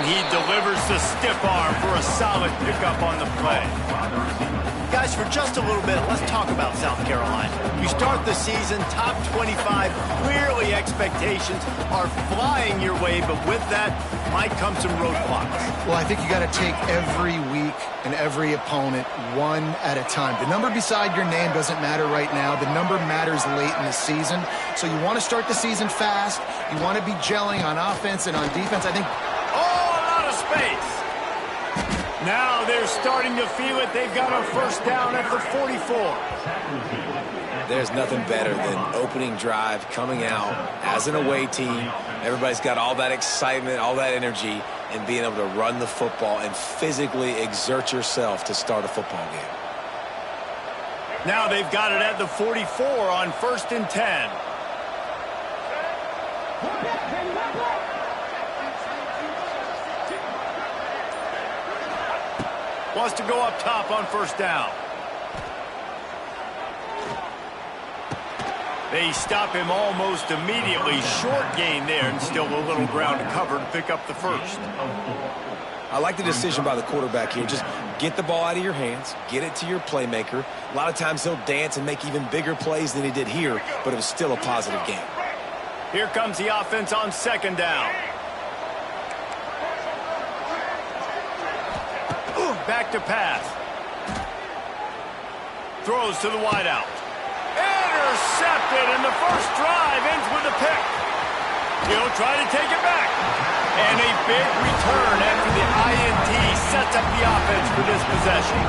he delivers the stiff arm for a solid pickup on the play. Guys, for just a little bit, let's talk about South Carolina. You start the season top 25. Clearly, expectations are flying your way, but with that might come some roadblocks. Well, I think you got to take every week and every opponent one at a time. The number beside your name doesn't matter right now. The number matters late in the season. So you want to start the season fast. You want to be gelling on offense and on defense. I think... Oh, out of space. Now they're starting to feel it. They've got a first down at the 44. There's nothing better than opening drive, coming out as an away team. Everybody's got all that excitement, all that energy, and being able to run the football and physically exert yourself to start a football game. Now they've got it at the 44 on 1st and 10. Wants to go up top on 1st down. They stop him almost immediately. Short gain there, and still a little ground to cover to pick up the first. I like the decision by the quarterback here. Just get the ball out of your hands, get it to your playmaker. A lot of times he'll dance and make even bigger plays than he did here, but it was still a positive game. Here comes the offense on 2nd down. Back to pass. Throws to the wideout. Intercepted, and the first drive ends with a pick. He'll try to take it back. And a big return after the INT sets up the offense for this possession.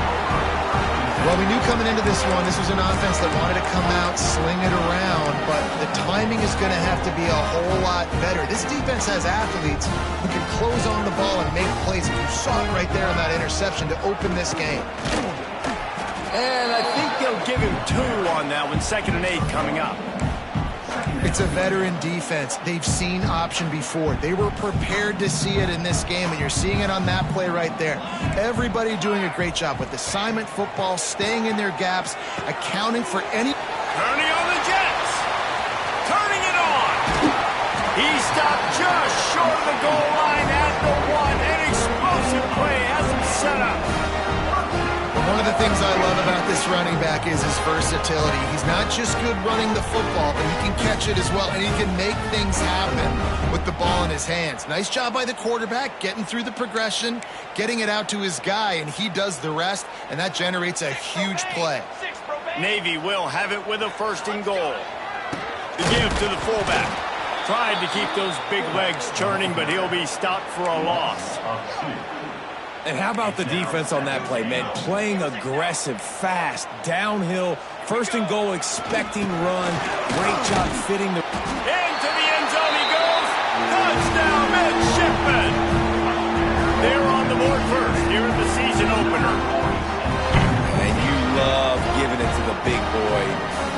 Well, we knew coming into this one, this was an offense that wanted to come out, sling it around, but the timing is going to have to be a whole lot better. This defense has athletes who can close on the ball and make plays. You saw it right there on that interception to open this game. And I think they'll give him 2 on that one. 2nd and 8 coming up. It's a veteran defense. They've seen option before. They were prepared to see it in this game, and you're seeing it on that play right there. Everybody doing a great job with assignment football, staying in their gaps, accounting for any... Turning on the Jets. Turning it on. He stopped just short of the goal line at the 1. An explosive play has him set up. One of the things I love about this running back is his versatility. He's not just good running the football, but he can catch it as well, and he can make things happen with the ball in his hands. Nice job by the quarterback, getting through the progression, getting it out to his guy, and he does the rest, and that generates a huge play. Navy will have it with a 1st and goal. The give to the fullback. Tried to keep those big legs churning, but he'll be stopped for a loss. And how about the defense on that play, man? Playing aggressive, fast, downhill, 1st and goal, expecting run. Great job fitting the... Into the end zone he goes. Touchdown, midshipman. They're on the board first here in the season opener. And you love giving it to the big boy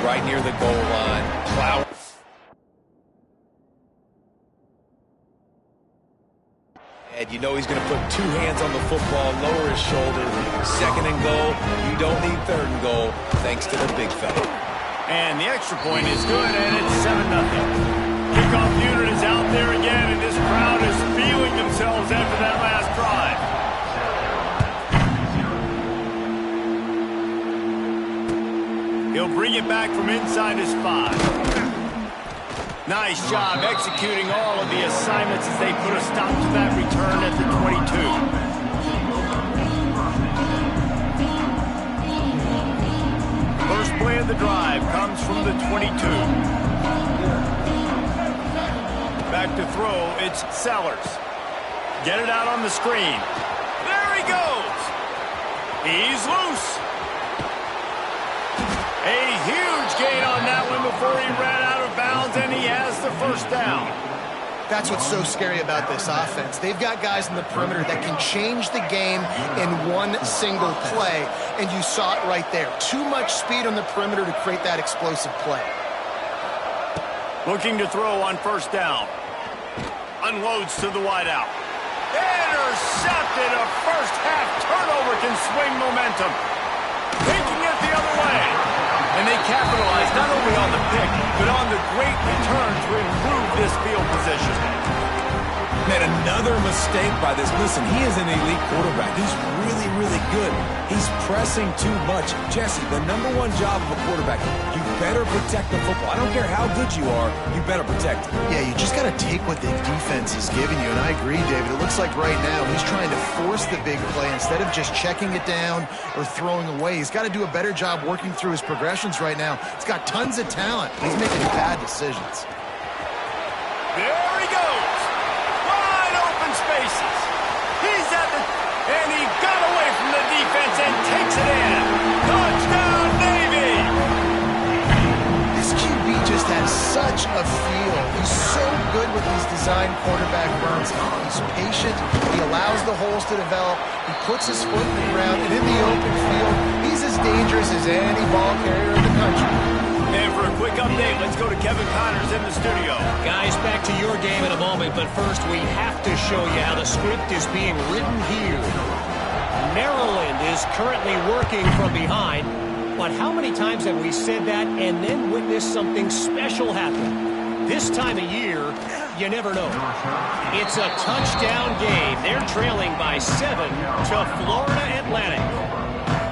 right near the goal line. Plow. And you know he's going to put 2 hands on the football, lower his shoulder. 2nd and goal. You don't need 3rd and goal, thanks to the big fella. And the extra point is good, and it's 7-0. Kickoff unit is out there again, and this crowd is feeling themselves after that last drive. He'll bring it back from inside his 5. Nice job executing all of the assignments as they put a stop to that return at the 22. First play of the drive comes from the 22. Back to throw, it's Sellers. Get it out on the screen. There he goes. He's loose. A huge gain on that one before he ran out of bounds, and he has the 1st down. That's what's so scary about this offense. They've got guys in the perimeter that can change the game in one single play, and you saw it right there. Too much speed on the perimeter to create that explosive play. Looking to throw on 1st down. Unloads to the wideout. Intercepted. A first-half turnover can swing momentum. Taking it the other way. And they capitalize not only on the pick, but on the great return to improve this field position. Man, another mistake by this. Listen, he is an elite quarterback. He's really, really good. He's pressing too much. Jesse, the #1 job of a quarterback, you better protect the football. I don't care how good you are, you better protect it. Yeah, you just got to take what the defense is giving you, and I agree, David. It looks like right now he's trying to force the big play instead of just checking it down or throwing away. He's got to do a better job working through his progressions right now. He's got tons of talent. He's making bad decisions. There he goes. Wide open spaces. He's at the... And he got away from the defense and takes it in. Touchdown, Navy! This QB just has such a feel. He's so good with these design quarterback runs. He's patient. He allows the holes to develop. He puts his foot in the ground. And in the open field, he's as dangerous as any ball carrier in the country. And for a quick update, let's go to Kevin Connors in the studio. Guys, back to your game in a moment, but first we have to show you how the script is being written here. Maryland is currently working from behind, but how many times have we said that and then witnessed something special happen? This time of year, you never know. It's a touchdown game. They're trailing by 7 to Florida Atlantic.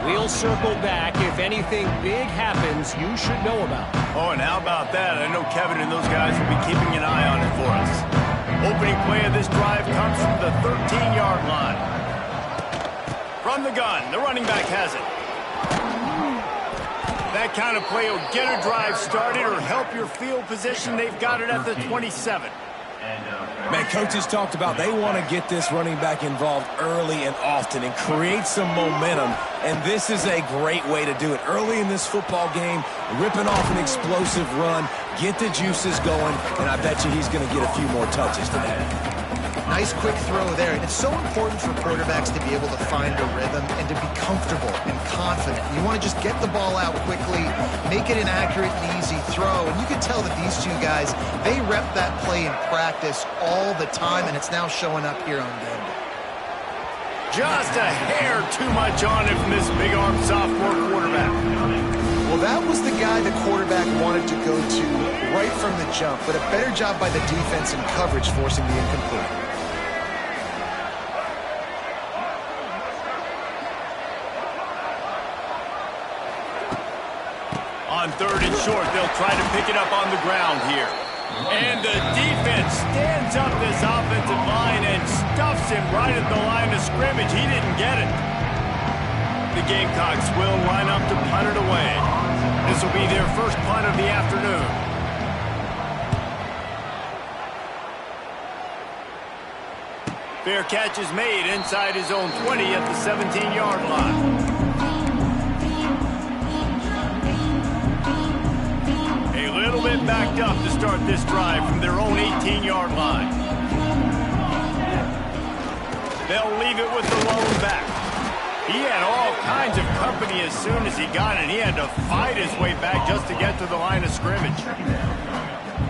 We'll circle back. If anything big happens, you should know about. Oh, and how about that? I know Kevin and those guys will be keeping an eye on it for us. Opening play of this drive comes from the 13-yard line. From the gun, the running back has it. That kind of play will get a drive started or help your field position. They've got it at the 27. Man, coaches talked about they want to get this running back involved early and often and create some momentum, and this is a great way to do it. Early in this football game, ripping off an explosive run, get the juices going, and I bet you he's going to get a few more touches today. Nice quick throw there. And it's so important for quarterbacks to be able to find a rhythm and to be comfortable and confident. You want to just get the ball out quickly, make it an accurate and easy throw. And you can tell that these two guys, they rep that play in practice all the time, and it's now showing up here on Denver. Just a hair too much on it from this big-arm sophomore quarterback. Well, that was the guy the quarterback wanted to go to right from the jump, but a better job by the defense in coverage forcing the incomplete. On 3rd and short, they'll try to pick it up on the ground here. And the defense stands up this offensive line and stuffs him right at the line of scrimmage. He didn't get it. The Gamecocks will line up to punt it away. This will be their first punt of the afternoon. Fair catch is made inside his own 20 at the 17-yard line. A little bit backed up to start this drive from their own 18-yard line. They'll leave it with the lone back. He had all kinds of company as soon as he got it. He had to fight his way back just to get to the line of scrimmage.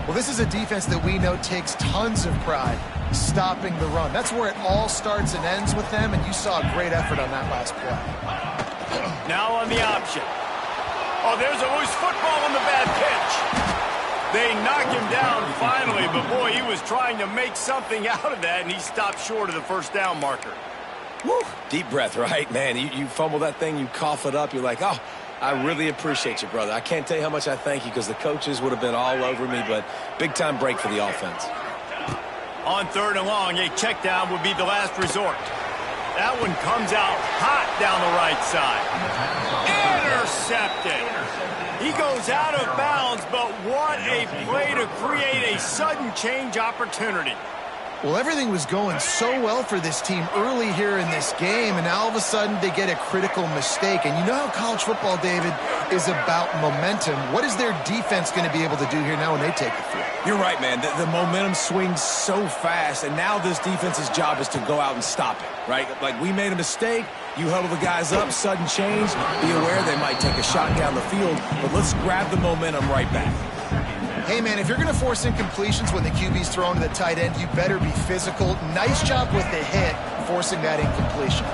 Well, this is a defense that we know takes tons of pride stopping the run. That's where it all starts and ends with them, and you saw a great effort on that last play. Now on the option. Oh, there's a loose football on the bad pitch. They knock him down finally, but boy, he was trying to make something out of that, and he stopped short of the first down marker. Woo. Deep breath, right, man? You fumble that thing, you cough it up, you're like, oh, I really appreciate you, brother. I can't tell you how much I thank you because the coaches would have been all over me, but big-time break for the offense. On 3rd and long, a check down would be the last resort. That one comes out hot down the right side. Intercepted. He goes out of bounds, but what a play to create a sudden change opportunity. Well, everything was going so well for this team early here in this game, and now all of a sudden they get a critical mistake. And you know how college football, David, is about momentum. What is their defense going to be able to do here now when they take the field? You're right, man. The momentum swings so fast, and now this defense's job is to go out and stop it, right? Like, we made a mistake. You huddle the guys up, sudden change. Be aware they might take a shot down the field, but let's grab the momentum right back. Hey, man, if you're going to force incompletions when the QB's thrown to the tight end, you better be physical. Nice job with the hit, forcing that incompletion.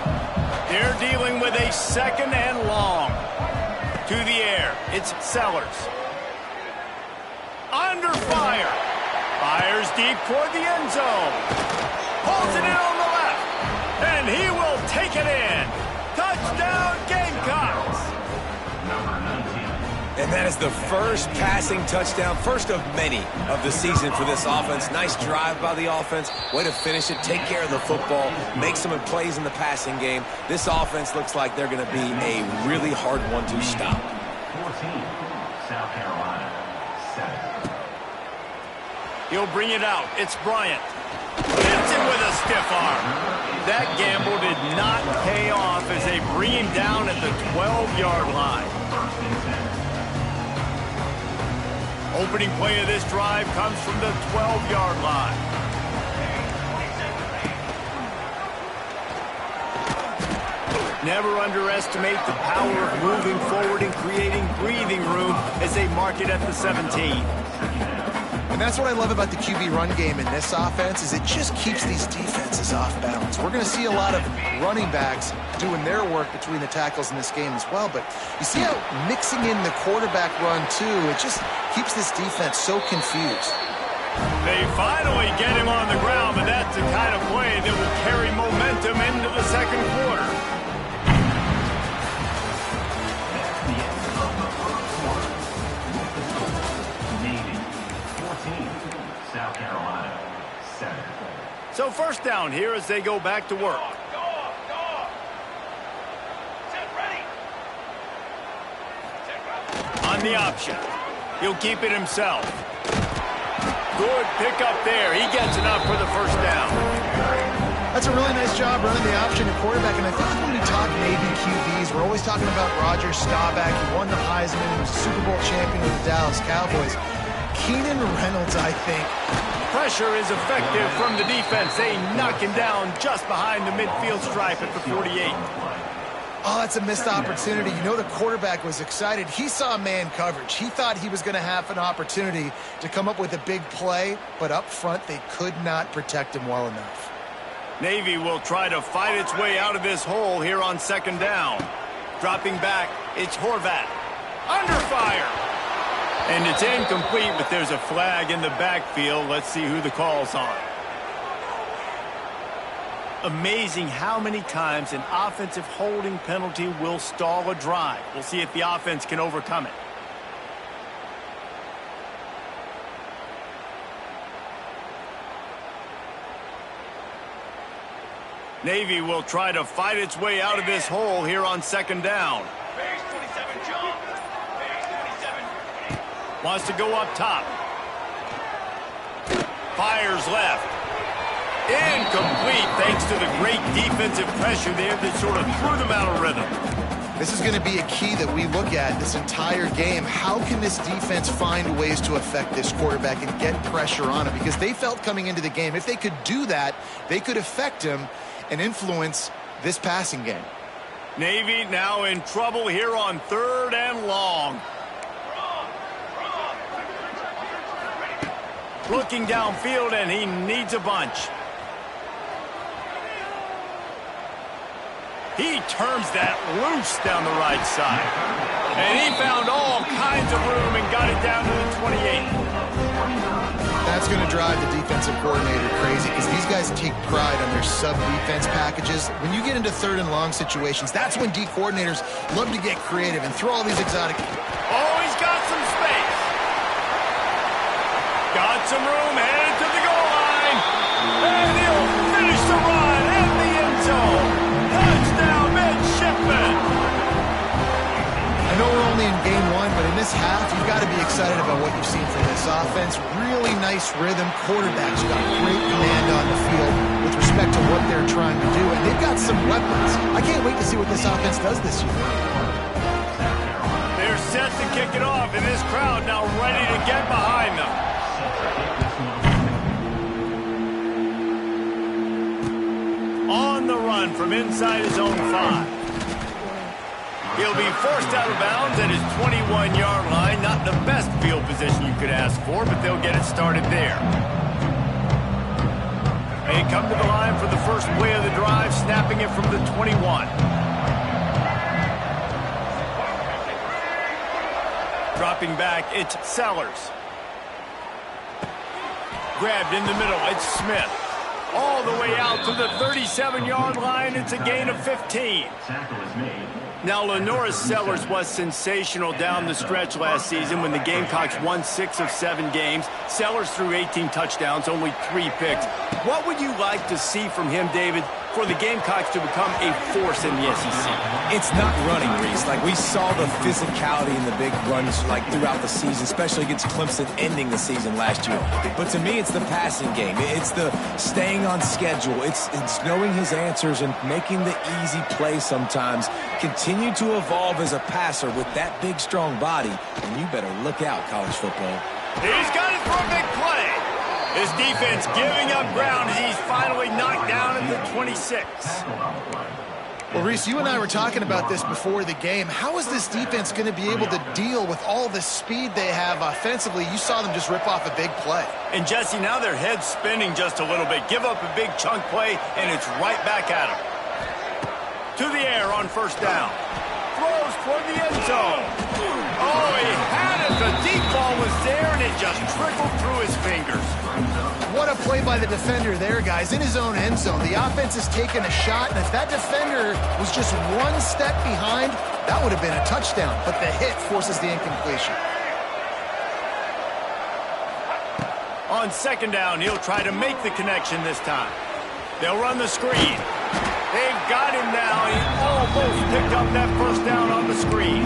They're dealing with a 2nd and long. To the air, it's Sellers. Under fire. Fires deep toward the end zone. And that is the first passing touchdown, first of many of the season for this offense. Nice drive by the offense. Way to finish it, take care of the football, make some plays in the passing game. This offense looks like they're going to be a really hard one to stop. 14, South Carolina, 7. He'll bring it out. It's Bryant. Hits it with a stiff arm. That gamble did not pay off as they bring him down at the 12-yard line. Opening play of this drive comes from the 12-yard line. Never underestimate the power of moving forward and creating breathing room as they mark it at the 17. And that's what I love about the QB run game in this offense is it just keeps these defenses off balance. We're going to see a lot of running backs doing their work between the tackles in this game as well. But you see how mixing in the quarterback run, too, it just keeps this defense so confused. They finally get him on the ground, but that's the kind of play that will carry momentum into the second quarter. South Carolina, 7. So first down here as they go back to work. On the option. He'll keep it himself. Good pickup there. He gets enough for the first down. That's a really nice job running the option at quarterback. And I think when we talk Navy QBs, we're always talking about Roger Staubach. He won the Heisman. He was a Super Bowl champion with the Dallas Cowboys. Keenan Reynolds, I think. Pressure is effective from the defense. They knock him down just behind the midfield stripe at the 48. Oh, that's a missed opportunity. You know the quarterback was excited. He saw man coverage. He thought he was going to have an opportunity to come up with a big play, but up front they could not protect him well enough. Navy will try to fight its way out of this hole here on second down. Dropping back, it's Horvat. Under fire. And it's incomplete, but there's a flag in the backfield. Let's see who the call's on. Amazing how many times an offensive holding penalty will stall a drive. We'll see if the offense can overcome it. Navy will try to fight its way out of this hole here on second down. Wants to go up top. Fires left. Incomplete thanks to the great defensive pressure there that sort of threw them out of rhythm. This is going to be a key that we look at this entire game. How can this defense find ways to affect this quarterback and get pressure on him? Because they felt coming into the game, if they could do that, they could affect him and influence this passing game. Navy now in trouble here on third and long. Looking downfield, and he needs a bunch. He turns that loose down the right side. And he found all kinds of room and got it down to the 28. That's going to drive the defensive coordinator crazy because these guys take pride on their sub-defense packages. When you get into third and long situations, that's when D coordinators love to get creative and throw all these exotic... Oh, he's got some space. Got some room, headed to the goal line. And he'll finish the run in the end zone. Touchdown, midshipman. I know we're only in game one, but in this half, you've got to be excited about what you've seen from this offense. Really nice rhythm. Quarterbacks got great command on the field with respect to what they're trying to do. And they've got some weapons. I can't wait to see what this offense does this year. They're set to kick it off, and this crowd now ready to get behind them. On the run from inside his own 5. He'll be forced out of bounds at his 21-yard line. Not the best field position you could ask for, but they'll get it started there. They come to the line for the first play of the drive, snapping it from the 21. Dropping back, it's Sellers. Grabbed in the middle, it's Smith. All the way out to the 37-yard line. It's a gain of 15. Tackle is made. Now, LaNorris Sellers was sensational down the stretch last season when the Gamecocks won 6 of 7 games. Sellers threw 18 touchdowns, only 3 picks. What would you like to see from him, David, for the Gamecocks to become a force in the SEC? It's not running, Reese. Like, we saw the physicality in the big runs, like, throughout the season, especially against Clemson ending the season last year. But to me, it's the passing game. It's the staying on schedule. It's knowing his answers and making the easy play sometimes. Continue to evolve as a passer with that big, strong body, and you better look out, college football. He's got it for a big play. His defense giving up ground as he's finally knocked down at the 26. Well, Reese, you and I were talking about this before the game. How is this defense going to be able to deal with all the speed they have offensively? You saw them just rip off a big play. And, Jesse, now their head's spinning just a little bit. Give up a big chunk play, and it's right back at them. To the air on first down. Throws toward the end zone. Oh, he had it. The deep ball was there, and it just trickled through his fingers. What a play by the defender there, guys. In his own end zone, the offense has taken a shot, and if that defender was just one step behind, that would have been a touchdown. But the hit forces the incompletion. On second down, he'll try to make the connection this time. They'll run the screen. They got him now. He almost picked up that first down on the screen.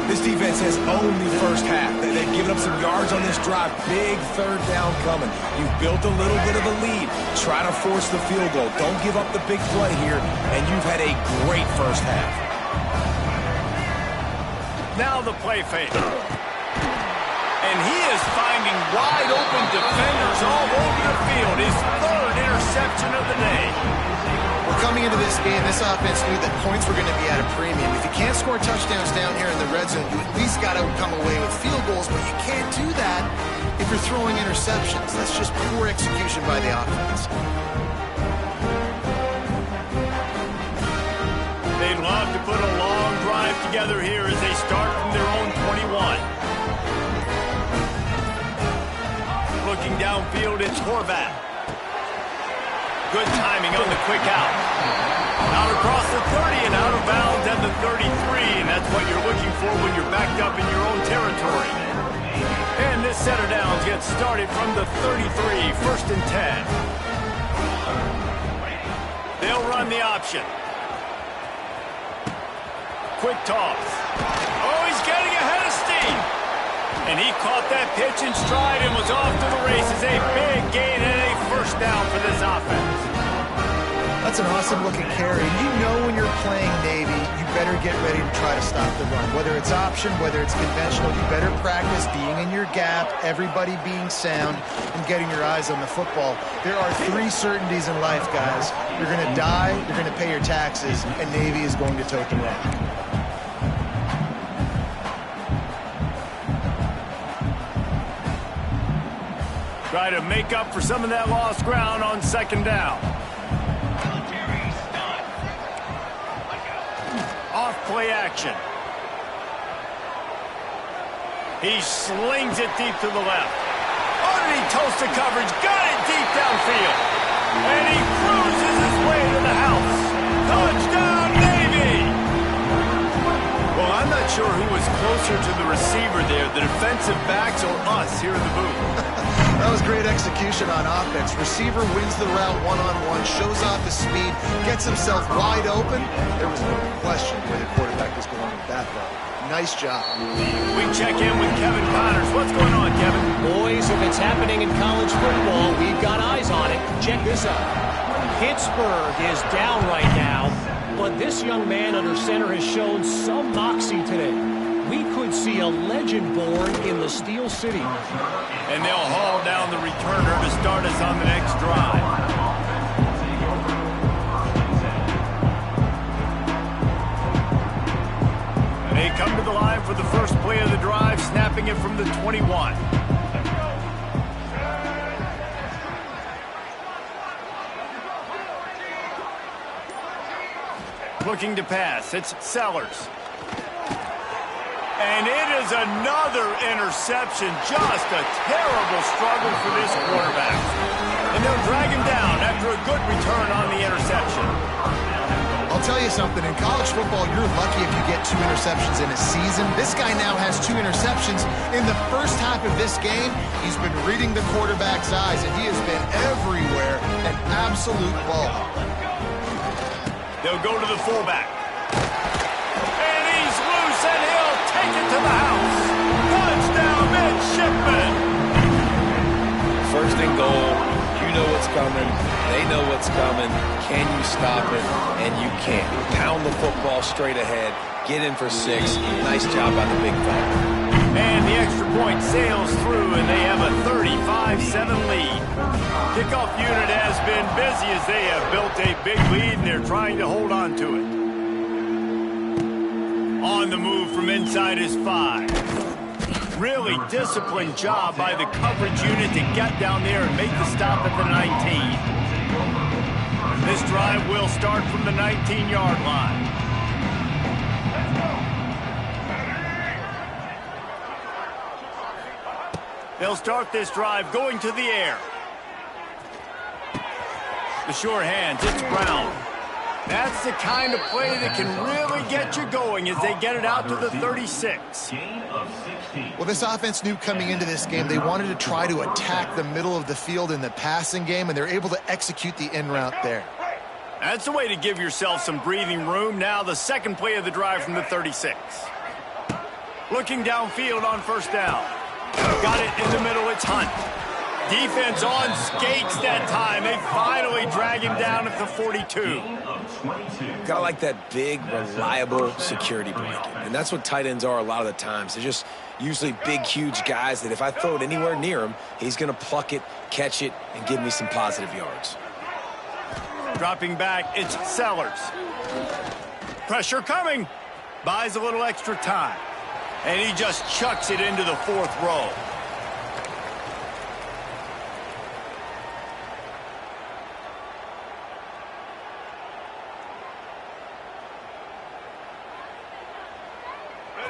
This defense has owned the first half. They've given up some yards on this drive. Big third down coming. You've built a little bit of a lead. Try to force the field goal. Don't give up the big play here, and you've had a great first half. Now the play fake. And he is finding wide open defenders all over the field. His third interception of the day. Well, coming into this game, this offense knew that points were going to be at a premium. If you can't score touchdowns down here in the red zone, you at least got to come away with field goals, but you can't do that if you're throwing interceptions. That's just poor execution by the offense. They'd love to put a long drive together here as they start from their own 21. Looking downfield, it's Horvath. Good timing on the quick out. Out across the 30 and out of bounds at the 33, and that's what you're looking for when you're backed up in your own territory. And this set of downs gets started from the 33, first and 10. They'll run the option. Quick toss. Oh, he's getting ahead of steam. And he caught that pitch in stride and was off to the races. A big gain and a first down for this offense. That's an awesome-looking carry. You know when you're playing Navy, you better get ready to try to stop the run. Whether it's option, whether it's conventional, you better practice being in your gap, everybody being sound, and getting your eyes on the football. There are 3 certainties in life, guys. You're going to die, you're going to pay your taxes, and Navy is going to tote the rock. Try to make up for some of that lost ground on second down. Off play action. He slings it deep to the left. Underneath toasted coverage, got it deep downfield. And he cruises his way to the house. Touchdown, Navy! Well, I'm not sure who was closer to the receiver there, the defensive backs or us here in the booth. That was great execution on offense. Receiver wins the route one-on-one, shows off his speed, gets himself wide open. There was no question where the quarterback was going with that ball. Nice job. We check in with Kevin Connors. What's going on, Kevin? Boys, if it's happening in college football, we've got eyes on it. Check this out. Pittsburgh is down right now, but this young man under center has shown some moxie today. We could see a legend born in the Steel City. And they'll haul down the returner to start us on the next drive. And they come to the line for the first play of the drive, snapping it from the 21. Looking to pass, it's Sellers. And it is another interception. Just a terrible struggle for this quarterback. And they'll drag him down after after a good return on the interception. I'll tell you something, in college football, you're lucky if you get 2 interceptions in a season. This guy now has 2 interceptions. In the first half of this game, he's been reading the quarterback's eyes, and he has been everywhere, an absolute ball. They'll go to the fullback. And he's loose, and he'll take it to the house. Touchdown, midshipman. First and goal. You know what's coming. They know what's coming. Can you stop it? And you can't. Pound the football straight ahead. Get in for 6. Nice job by the big fella. And the extra point sails through, and they have a 35-7 lead. Kickoff unit has been busy as they have built a big lead, and they're trying to hold on to it. On the move from inside is 5. Really disciplined job by the coverage unit to get down there and make the stop at the 19. This drive will start from the 19-yard line. They'll start this drive going to the air. The sure hands, it's Brown. That's the kind of play that can really get you going as they get it out to the 36. Well, this offense knew coming into this game they wanted to try to attack the middle of the field in the passing game, and they're able to execute the in route there. That's the way to give yourself some breathing room. Now the second play of the drive from the 36. Looking downfield on first down. Got it in the middle, it's Hunt. Defense on skates that time. They finally drag him down at the 42. Kind of like that big, reliable security blanket. And that's what tight ends are a lot of the times. They're just usually big, huge guys that if I throw it anywhere near him, he's going to pluck it, catch it, and give me some positive yards. Dropping back, it's Sellers. Pressure coming. Buys a little extra time. And he just chucks it into the 4th row.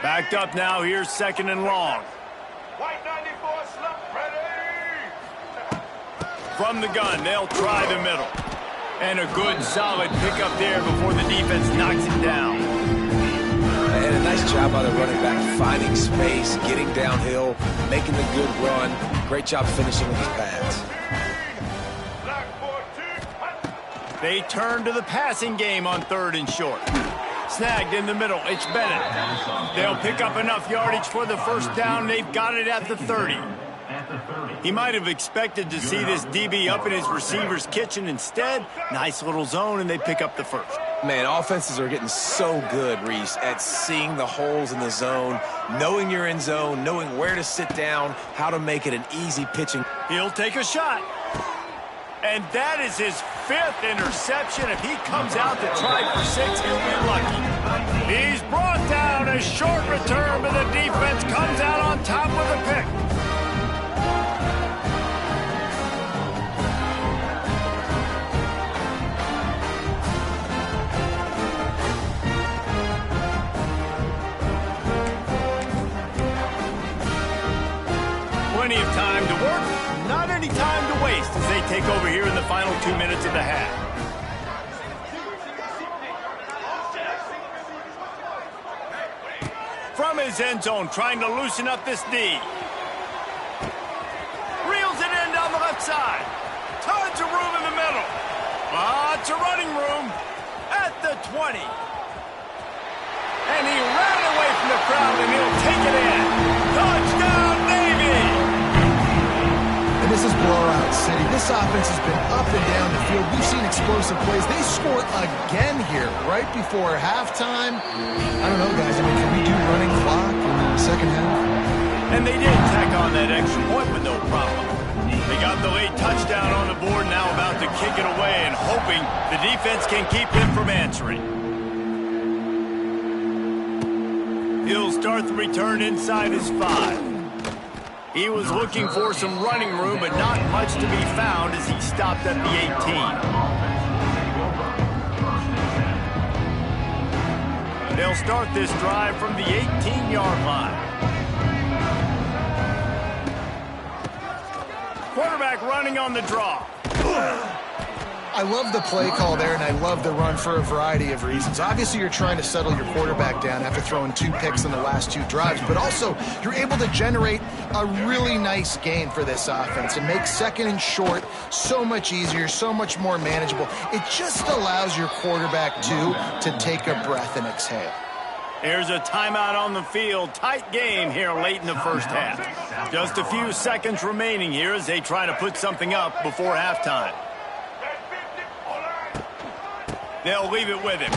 Backed up now, here's 2nd and long. White 94 slump ready. From the gun, they'll try the middle. And a good, solid pickup there before the defense knocks it down. And a nice job by the running back, finding space, getting downhill, making the good run. Great job finishing with his pads. They turn to the passing game on 3rd and short. Snagged in the middle, it's Bennett. They'll pick up enough yardage for the first down. They've got it at the 30. He might have expected to see this DB up in his receiver's kitchen. Instead, nice little zone, and they pick up the first. Man, offenses are getting so good, Reese, at seeing the holes in the zone, knowing you're in zone, knowing where to sit down, how to make it an easy pitching. He'll take a shot. And that is his 5th interception. If he comes out to try for 6, he'll be lucky. He's brought down, a short return, but the defense comes out on top with a pick. Plenty of time to work, not any time to waste as they take over here in the final 2 minutes of the half. From his end zone, trying to loosen up this D. Reels it in down the left side. Tons of room in the middle. Lots of running room at the 20. And he ran away from the crowd, and he'll take it in. Touchdown, Navy! And this is blowout city. This offense has been up and down the field. We've seen explosive plays. They score again here right before halftime. I don't know, guys. I mean, can we do running clock in the second half? And they did tack on that extra point with no problem. They got the late touchdown on the board, now about to kick it away and hoping the defense can keep them from answering. He'll start the return inside his 5. He was looking for some running room, but not much to be found as he stopped at the 18. They'll start this drive from the 18-yard line. Quarterback running on the draw. I love the play call there, and I love the run for a variety of reasons. Obviously, you're trying to settle your quarterback down after throwing 2 picks in the last 2 drives, but also you're able to generate a really nice gain for this offense and make second and short so much easier, so much more manageable. It just allows your quarterback, too, to take a breath and exhale. Here's a timeout on the field. Tight game here late in the first half. Just a few seconds remaining here as they try to put something up before halftime. They'll leave it with him.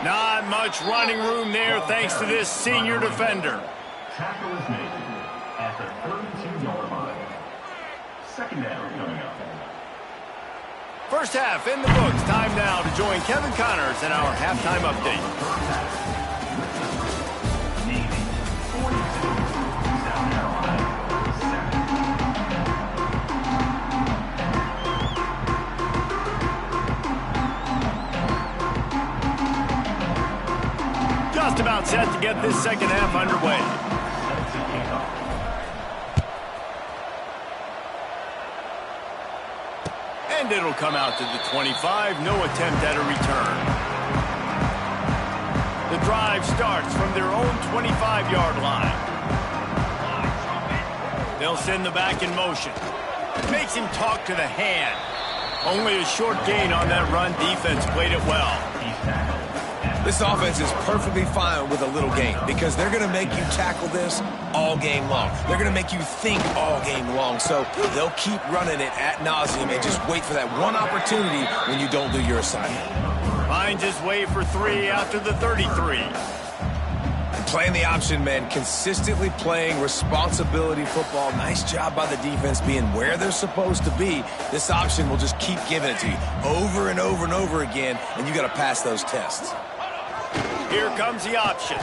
Not much running room there thanks to this senior defender. Tackle is made at the 32-yard line. Second down coming up. First half in the books. Time now to join Kevin Connors in our halftime update. Navy 42, South Carolina 7. Just about set to get this second half underway. And it'll come out to the 25. No attempt at a return. The drive starts from their own 25-yard line. They'll send the back in motion. Makes him talk to the hand. Only a short gain on that run. Defense played it well. This offense is perfectly fine with a little gain because they're going to make you tackle this all game long. They're going to make you think all game long. So they'll keep running it ad nauseum and just wait for that one opportunity when you don't do your assignment. Finds his way for 3 after the 33. And playing the option, man, consistently playing responsibility football. Nice job by the defense being where they're supposed to be. This option will just keep giving it to you over and over and over again, and you got to pass those tests. Here comes the option.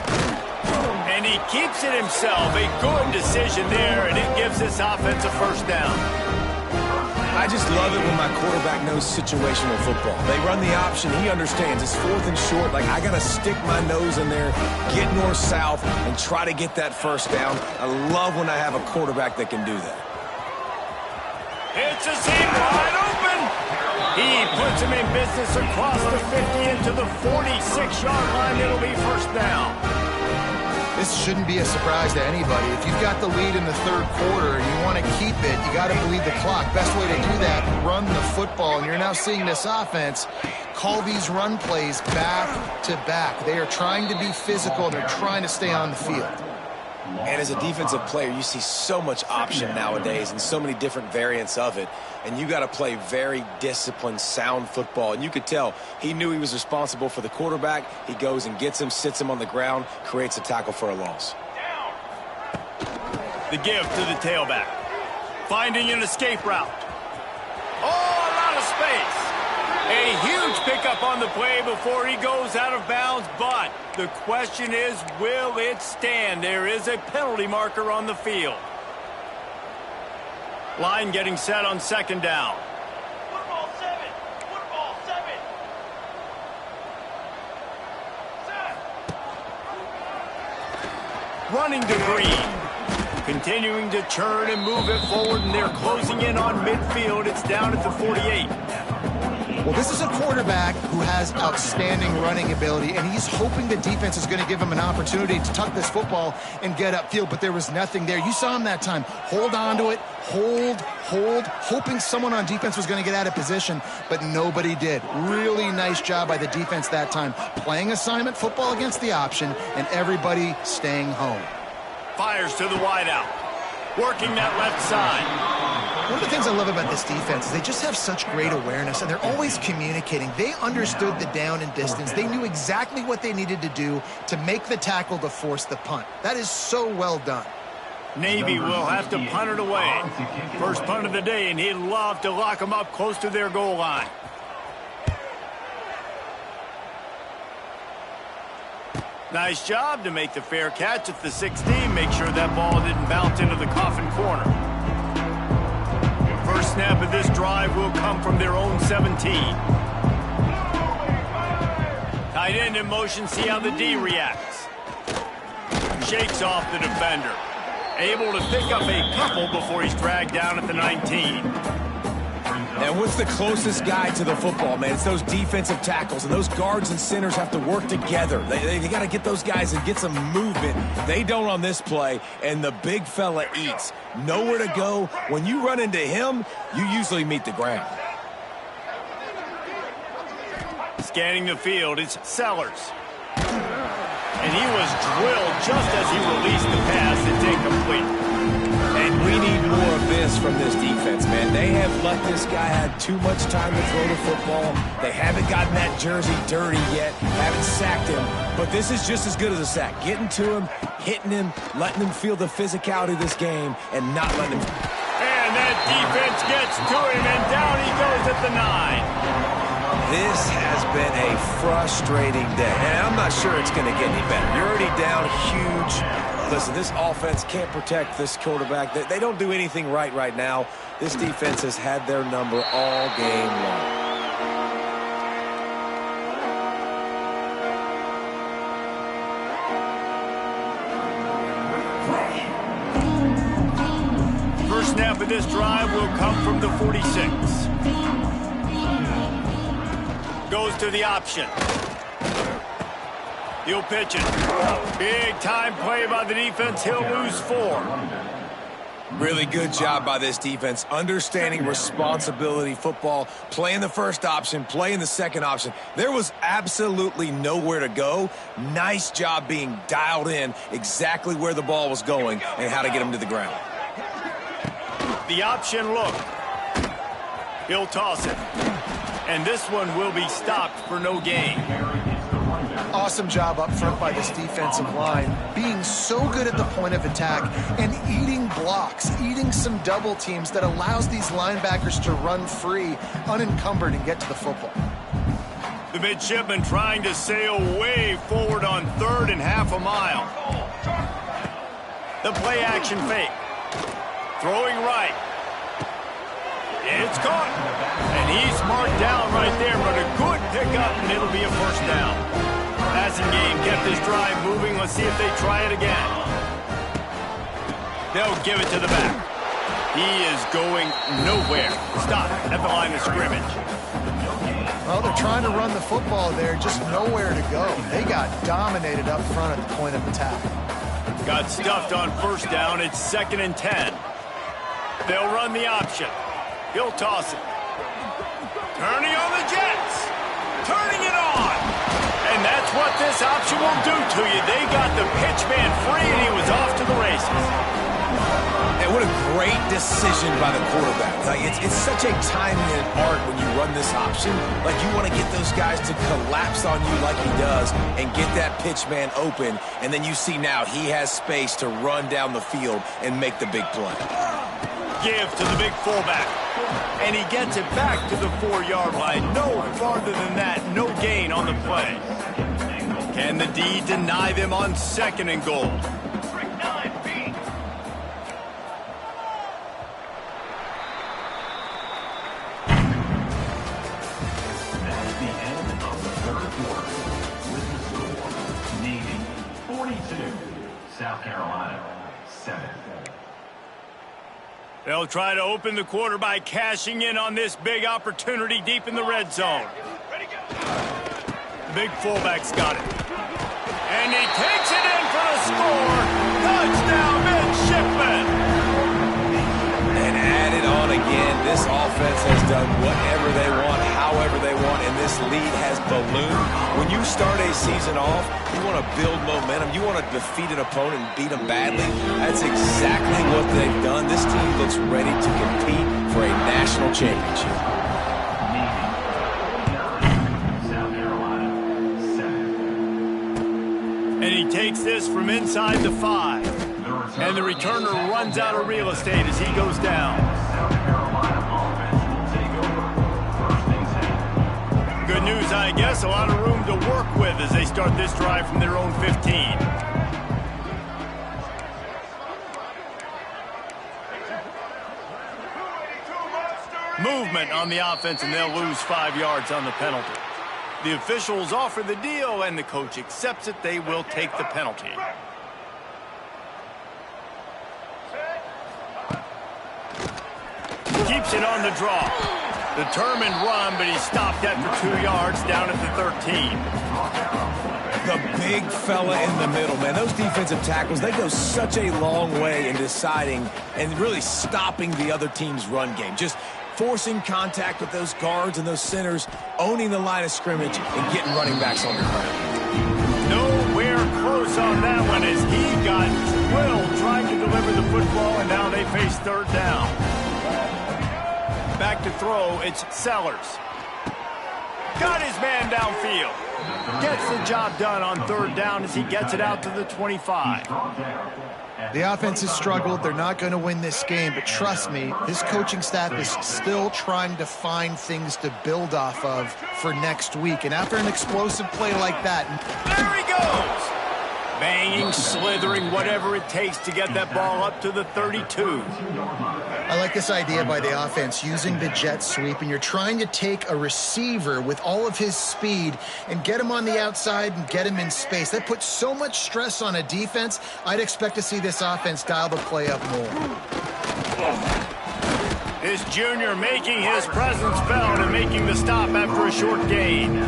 And he keeps it himself. A good decision there, and it gives this offense a first down. I just love it when my quarterback knows situational football. They run the option. He understands. It's 4th and short. Like, I got to stick my nose in there, get north-south, and try to get that first down. I love when I have a quarterback that can do that. It's a seam wide open. He puts him in business across the 50 into the 46-yard line. It'll be first down. This shouldn't be a surprise to anybody. If you've got the lead in the 3rd quarter and you want to keep it, you got to bleed the clock. Best way to do that, run the football. And you're now seeing this offense call these run plays back to back. They are trying to be physical. They're trying to stay on the field. And as a defensive player, you see so much option nowadays and so many different variants of it. And you got to play very disciplined, sound football. And you could tell he knew he was responsible for the quarterback. He goes and gets him, sits him on the ground, creates a tackle for a loss. The give to the tailback. Finding an escape route. Oh, a lot of space. A huge pickup on the play before he goes out of bounds, but the question is, will it stand? There is a penalty marker on the field. Line getting set on second down. Football 7. Football 7. Set. Running to Green. Continuing to churn and move it forward, and they're closing in on midfield. It's down at the 48. Well, this is a quarterback who has outstanding running ability, and he's hoping the defense is going to give him an opportunity to tuck this football and get upfield, but there was nothing there. You saw him that time. Hold on to it, hold, hoping someone on defense was going to get out of position, but nobody did. Really nice job by the defense that time. Playing assignment football against the option, and everybody staying home. Fires to the wideout. Working that left side. One of the things I love about this defense is they just have such great awareness, and they're always communicating. They understood the down and distance. They knew exactly what they needed to do to make the tackle to force the punt. That is so well done. Navy will have to punt it away. First punt of the day, and he'd love to lock them up close to their goal line. Nice job to make the fair catch at the 16. Make sure that ball didn't bounce into the coffin corner. First snap of this drive will come from their own 17. Tight end in motion, see how the D reacts. Shakes off the defender. Able to pick up a couple before he's dragged down at the 19. And what's the closest guy to the football, man? It's those defensive tackles, and those guards and centers have to work together. They got to get those guys and get some movement. They don't on this play, and the big fella eats. Nowhere to go. When you run into him, you usually meet the ground. Scanning the field, it's Sellers. And he was drilled just as he released the pass. It's incomplete. And we need more of this from this defense, man. They have let this guy have too much time to throw the football. They haven't gotten that jersey dirty yet, haven't sacked him. But this is just as good as a sack. Getting to him, hitting him, letting him feel the physicality of this game, and not letting him... And that defense gets to him, and down he goes at the 9. This has been a frustrating day, and I'm not sure it's going to get any better. You're already down huge. Listen, this offense can't protect this quarterback. They don't do anything right now. This defense has had their number all game long. First snap of this drive will come from the 46. Goes to the option. He'll pitch it. Big time play by the defense. He'll lose 4. Really good job by this defense, understanding responsibility football, playing the first option, playing the second option. There was absolutely nowhere to go. Nice job being dialed in exactly where the ball was going and how to get him to the ground. The option look. He'll toss it. And this one will be stopped for no gain. Awesome job up front by this defensive line, being so good at the point of attack and eating blocks, eating some double teams that allows these linebackers to run free, unencumbered, and get to the football. The midshipman trying to sail way forward on 3rd and half a mile. The play action fake. Throwing right. It's caught. And he's marked down right there, but a good pickup, and it'll be a first down. Passing game kept this drive moving. Let's see if they try it again. They'll give it to the back. He is going nowhere. Stop at the line of scrimmage. Well, they're trying to run the football there, just nowhere to go. They got dominated up front at the point of attack. Got stuffed on first down. It's 2nd and 10. They'll run the option. He'll toss it. Turning on the Jets. Turning it on. And that's what this option will do to you. They got the pitch man free, and he was off to the races. And what a great decision by the quarterback. Like it's such a timing and art when you run this option. Like you want to get those guys to collapse on you like he does and get that pitch man open. And then you see now he has space to run down the field and make the big play. Give to the big fullback. And he gets it back to the 4-yard line. No farther than that. No gain on the play. Can the D deny them on 2nd and goal? That's the end of the 3rd quarter. With the score, Navy 42, South Carolina 7. They'll try to open the quarter by cashing in on this big opportunity deep in the red zone. Big fullback's got it. And he takes it in for the score. Touchdown, midshipman. And add it on again. This offense has done whatever they want, however they want, and this lead has ballooned. When you start a season off, you want to build momentum. You want to defeat an opponent and beat them badly. That's exactly what they've done. This team looks ready to compete for a national championship. South Carolina 7. And he takes this from inside the 5. And the returner runs out of real estate as he goes down. South Carolina offense will take over. 1st and 10. Good news, I guess. A lot of room to work with as they start this drive from their own 15. Movement on the offense, and they'll lose 5 yards on the penalty. The officials offer the deal, and the coach accepts it. They will take the penalty. Keeps it on the draw. Determined run, but he stopped after 2 yards down at the 13. The big fella in the middle, man. Those defensive tackles, they go such a long way in deciding and really stopping the other team's run game. Just forcing contact with those guards and those centers, owning the line of scrimmage, and getting running backs on the ground. Nowhere close on that one as he got drilled trying to deliver the football, and now they face third down. Back to throw, it's Sellers. Got his man downfield. Gets the job done on third down as he gets it out to the 25. The offense has struggled. They're not going to win this game, but trust me, this coaching staff is still trying to find things to build off of for next week. And after an explosive play like that... There he goes! Banging, slithering, whatever it takes to get that ball up to the 32. I like this idea by the offense, using the jet sweep, and you're trying to take a receiver with all of his speed and get him on the outside and get him in space. That puts so much stress on a defense. I'd expect to see this offense dial the play up more. This junior making his presence felt and making the stop after a short gain.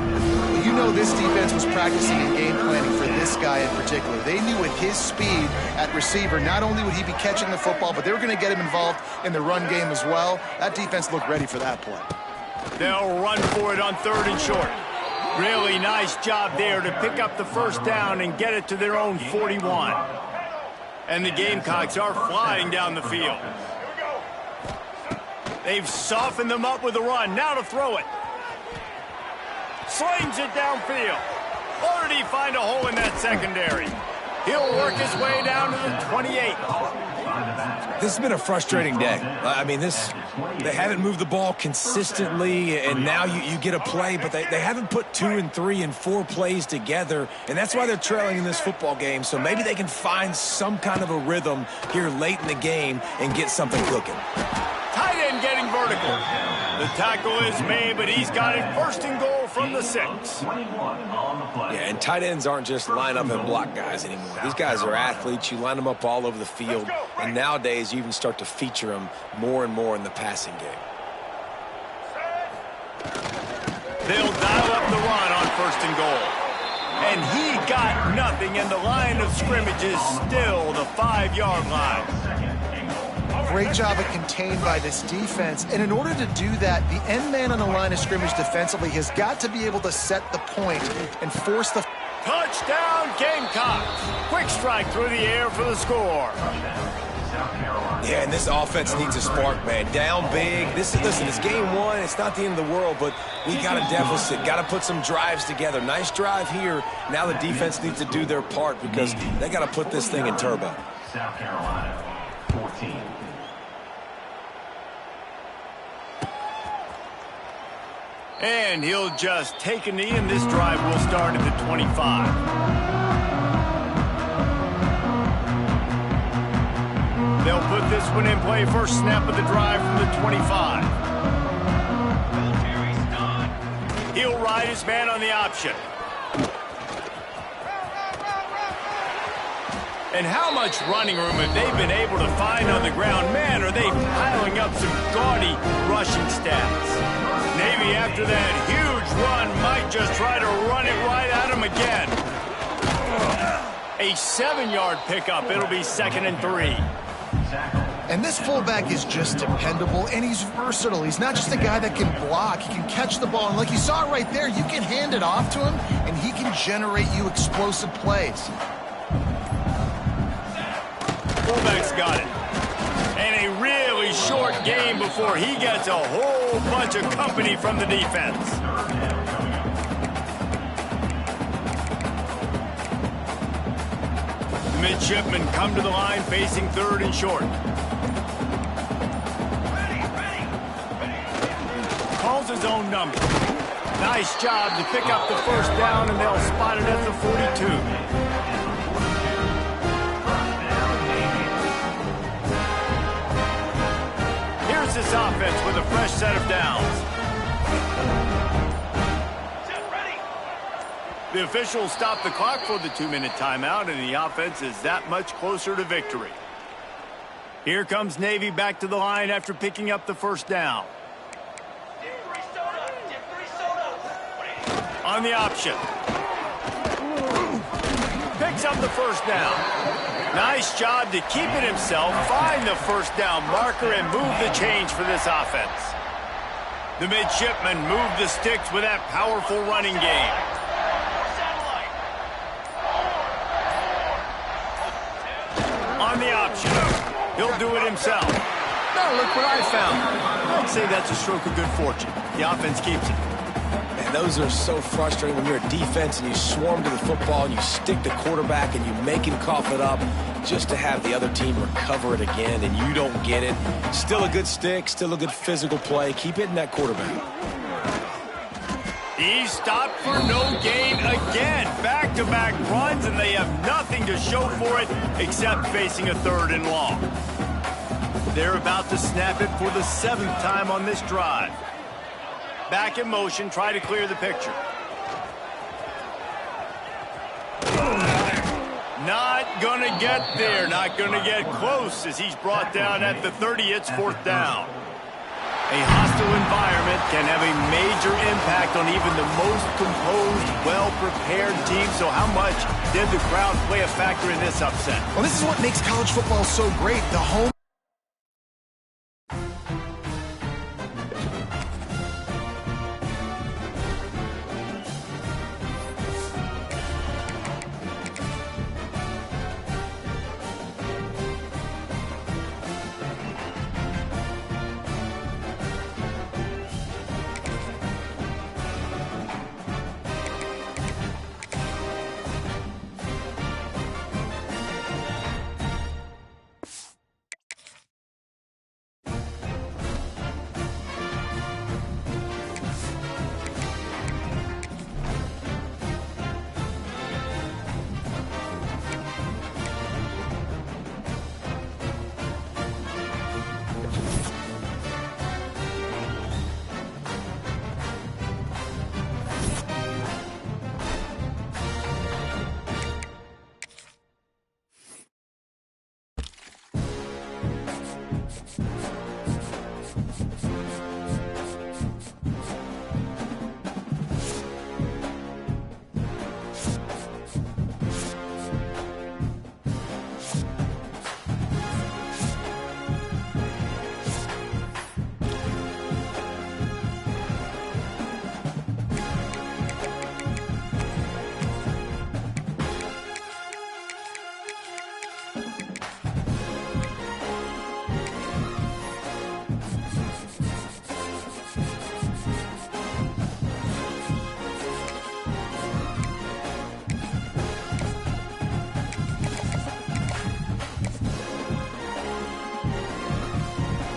You know this defense was practicing and game planning for this guy in particular. They knew with his speed at receiver, not only would he be catching the football, but they were going to get him involved in the run game as well. That defense looked ready for that play. They'll run for it on third and short. Really nice job there to pick up the first down and get it to their own 41. And the Gamecocks are flying down the field. They've softened them up with a run. Now to throw it. Slings it downfield. Or did he find a hole in that secondary? He'll work his way down to the 28. This has been a frustrating day. I mean, they haven't moved the ball consistently, and now you get a play, but they haven't put 2 and 3 and 4 plays together, and that's why they're trailing in this football game. So maybe they can find some kind of a rhythm here late in the game and get something cooking. Tight end getting vertical. The tackle is made, but he's got it first and goal from the 6. Yeah, and tight ends aren't just line up and block guys anymore. These guys are athletes. You line them up all over the field, and nowadays you even start to feature them more and more in the passing game. They'll dial up the run on first and goal. And he got nothing, and the line of scrimmage is still the 5-yard line. Great job of contained by this defense. And in order to do that, the end man on the line of scrimmage defensively has got to be able to set the point and force the... Touchdown, Gamecocks. Quick strike through the air for the score. Yeah, and this offense needs a spark, man. Down big. Listen, it's game 1. It's not the end of the world, but we got a deficit. Got to put some drives together. Nice drive here. Now the defense needs to do their part because they got to put this thing in turbo. South Carolina, 14. And he'll just take a knee, and this drive will start at the 25. They'll put this one in play. First snap of the drive from the 25. He'll ride his man on the option. And how much running room have they been able to find on the ground? Man, are they piling up some gaudy rushing stats. Navy, after that huge run, might just try to run it right at him again. A 7-yard pickup. It'll be 2nd and 3. And this fullback is just dependable, and he's versatile. He's not just a guy that can block. He can catch the ball, and like you saw right there, you can hand it off to him, and he can generate you explosive plays. Fullback's got it. And a really short game before he gets a whole bunch of company from the defense. The midshipmen come to the line facing 3rd and short. Calls his own number. Nice job to pick up the first down, and they'll spot it at the 42. This offense with a fresh set of downs. The officials stop the clock for the 2-minute timeout, and the offense is that much closer to victory. Here comes Navy back to the line after picking up the first down. On the option. Picks up the first down. Nice job to keep it himself, find the first down marker, and move the change for this offense. The midshipmen move the sticks with that powerful running game. On the option. He'll do it himself. Now look what I found. I'd say that's a stroke of good fortune. The offense keeps it. And those are so frustrating when you're a defense and you swarm to the football and you stick the quarterback and you make him cough it up just to have the other team recover it again and you don't get it. Still a good stick, still a good physical play. Keep hitting that quarterback. He's stopped for no gain again. Back-to-back runs, and they have nothing to show for it except facing a 3rd and long. They're about to snap it for the 7th time on this drive. Back in motion, try to clear the picture. Not gonna get there, not gonna get close as he's brought down at the 30. It's 4th down. A hostile environment can have a major impact on even the most composed, well-prepared team. So how much did the crowd play a factor in this upset? Well, this is what makes college football so great. The home